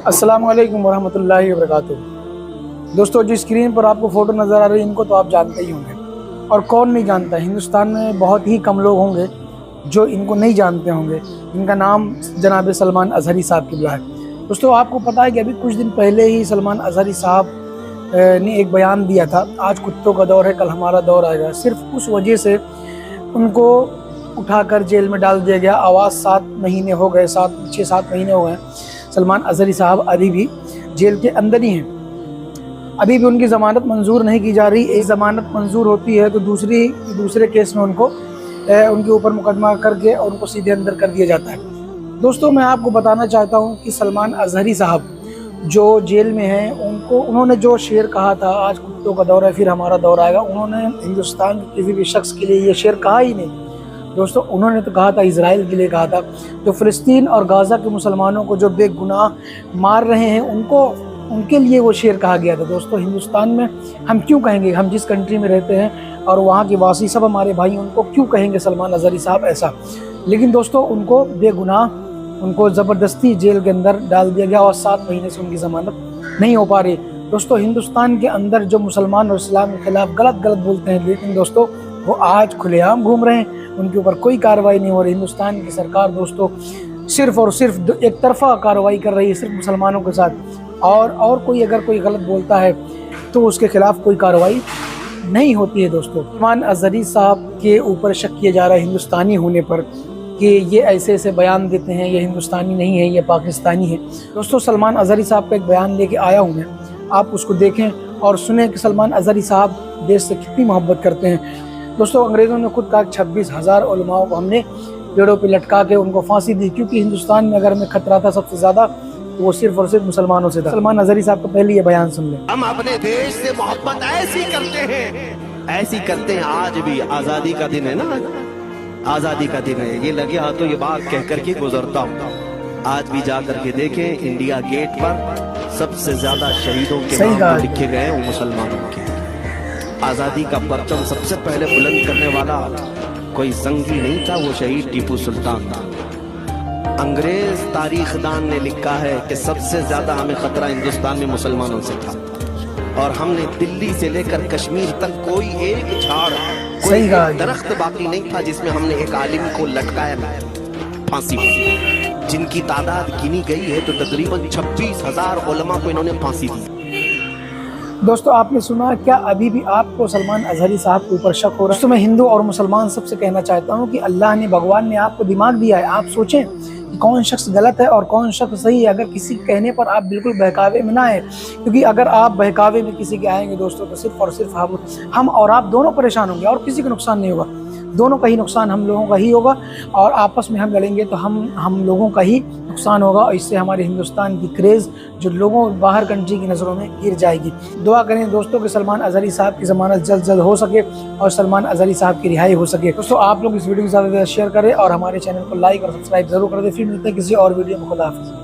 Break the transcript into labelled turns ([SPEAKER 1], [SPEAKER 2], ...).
[SPEAKER 1] السلام علیکم ورحمۃ اللہ وبرکاتہ۔ دوستو، جو اسکرین پر آپ کو فوٹو نظر آ رہی ہے ان کو تو آپ جانتے ہی ہوں گے، اور کون نہیں جانتا۔ ہندوستان میں بہت ہی کم لوگ ہوں گے جو ان کو نہیں جانتے ہوں گے۔ ان کا نام جناب سلمان اظہری صاحب قبلہ ہے۔ دوستو، آپ کو پتہ ہے کہ ابھی کچھ دن پہلے ہی سلمان اظہری صاحب نے ایک بیان دیا تھا، آج کتوں کا دور ہے کل ہمارا دور آئے گا۔ صرف اس وجہ سے ان کو اٹھا کر جیل میں ڈال دیا گیا۔ آواز 7 مہینے ہو گئے، 6-7 مہینے ہو گئے۔ سلمان اظہری صاحب ابھی بھی جیل کے اندر ہی ہیں، ابھی بھی ان کی ضمانت منظور نہیں کی جا رہی۔ ایک ضمانت منظور ہوتی ہے تو دوسرے کیس میں ان کے اوپر مقدمہ کر کے اور ان کو سیدھے اندر کر دیا جاتا ہے۔ دوستو، میں آپ کو بتانا چاہتا ہوں کہ سلمان اظہری صاحب جو جیل میں ہیں، انہوں نے جو شعر کہا تھا، آج کتوں کا دور ہے پھر ہمارا دور آئے گا، انہوں نے ہندوستان کے کسی بھی شخص کے لیے یہ شعر کہا ہی نہیں۔ دوستو، انہوں نے تو کہا تھا، اسرائیل کے لیے کہا تھا، جو فلسطین اور غزہ کے مسلمانوں کو جو بے گناہ مار رہے ہیں ان کے لیے وہ شعر کہا گیا تھا۔ دوستو، ہندوستان میں ہم کیوں کہیں گے، ہم جس کنٹری میں رہتے ہیں اور وہاں کے واسی سب ہمارے بھائی، ان کو کیوں کہیں گے سلمان اظہری صاحب ایسا؟ لیکن دوستو، ان کو بے گناہ ان کو زبردستی جیل کے اندر ڈال دیا گیا اور 7 مہینے سے ان کی ضمانت نہیں ہو پا رہی۔ دوستو، ہندوستان کے اندر جو مسلمان اور اسلام کے خلاف غلط بولتے ہیں، لیکن دوستو وہ آج کھلے عام گھوم رہے ہیں، ان کے اوپر کوئی کارروائی نہیں ہو رہی۔ ہندوستان کی سرکار دوستو صرف اور صرف ایک طرفہ کارروائی کر رہی ہے، صرف مسلمانوں کے ساتھ، اور کوئی اگر کوئی غلط بولتا ہے تو اس کے خلاف کوئی کارروائی نہیں ہوتی ہے۔ دوستو، سلمان اظہری صاحب کے اوپر شک کیا جا رہا ہے ہندوستانی ہونے پر، کہ یہ ایسے بيان دیتے ہیں، یہ ہندوستانی نہیں ہے، یہ پاکستانی ہے۔ دوستو، سلمان اظہری صاحب کا ایک بیان لے کے آیا ہوں میں، آپ اس کو دیکھیں اور سنیں کہ سلمان اظہری صاحب دیش سے کتنی محبت کرتے ہیں۔ دوستو، انگریزوں نے خود کہا 26,000 علماء کو ہم نے پیڑوں پہ لٹکا کے ان کو پھانسی دی، کیونکہ ہندوستان میں اگر ہمیں خطرہ تھا سب سے زیادہ تو وہ صرف اور صرف مسلمانوں سے تھا۔ سلمان اظہری صاحب کا پہلے یہ بیان سن لیں۔
[SPEAKER 2] ہم اپنے دیش سے محبت ایسی کرتے ہیں آج بھی۔ آزادی کا دن ہے نا، آزادی کا دن ہے، یہ لگے ہاتھوں یہ بات کہہ کر کے گزرتا ہوں۔ آج بھی جا کر کے دیکھیں، انڈیا گیٹ پر سب سے زیادہ شہیدوں کے نام جو لکھے گئے وہ مسلمانوں کے ہیں۔ آزادی کا پرچم سب سے پہلے بلند کرنے والا کوئی زنگی نہیں تھا، وہ شہید ٹیپو سلطان تھا۔ انگریز تاریخ دان نے لکھا ہے کہ سب سے زیادہ ہمیں خطرہ ہندوستان میں مسلمانوں سے تھا، اور ہم نے دلی سے لے کر کشمیر تک کوئی ایک جھاڑ، کوئی ایک درخت باقی نہیں تھا جس میں ہم نے ایک عالم کو لٹکایا پھانسی پر، جن کی تعداد گنی گئی ہے تو تقریباً 26,000 علماء کو انہوں نے پھانسی دی۔
[SPEAKER 1] دوستو، آپ نے سنا کیا ابھی بھی آپ کو سلمان اظہری صاحب کے اوپر شک ہو رہا ہے؟ دوستو، میں ہندو اور مسلمان سب سے کہنا چاہتا ہوں کہ اللہ نے، بھگوان نے آپ کو دماغ دیا ہے، آپ سوچیں کہ کون شخص غلط ہے اور کون شخص صحیح ہے۔ اگر کسی کہنے پر آپ بالکل بہکاوے میں نہ آئیں، کیونکہ اگر آپ بہکاوے میں کسی کے آئیں گے دوستو تو صرف اور صرف ہم اور آپ دونوں پریشان ہوں گے، اور کسی کا نقصان نہیں ہوگا، دونوں کا ہی نقصان ہم لوگوں کا ہی ہوگا، اور آپس میں ہم لڑیں گے تو ہم لوگوں کا ہی نقصان ہوگا، اور اس سے ہمارے ہندوستان کی کریز جو لوگوں باہر کنٹری کی نظروں میں گر جائے گی۔ دعا کریں دوستوں کہ سلمان اظہری صاحب کی ضمانت جلد ہو سکے اور سلمان اظہری صاحب کی رہائی ہو سکے۔ دوستوں، آپ لوگ اس ویڈیو کو زیادہ سے زیادہ شیئر کریں اور ہمارے چینل کو لائک اور سبسکرائب ضرور کر دیں۔ پھر ملتے ہیں کسی اور ویڈیو میں۔ خدا حافظ۔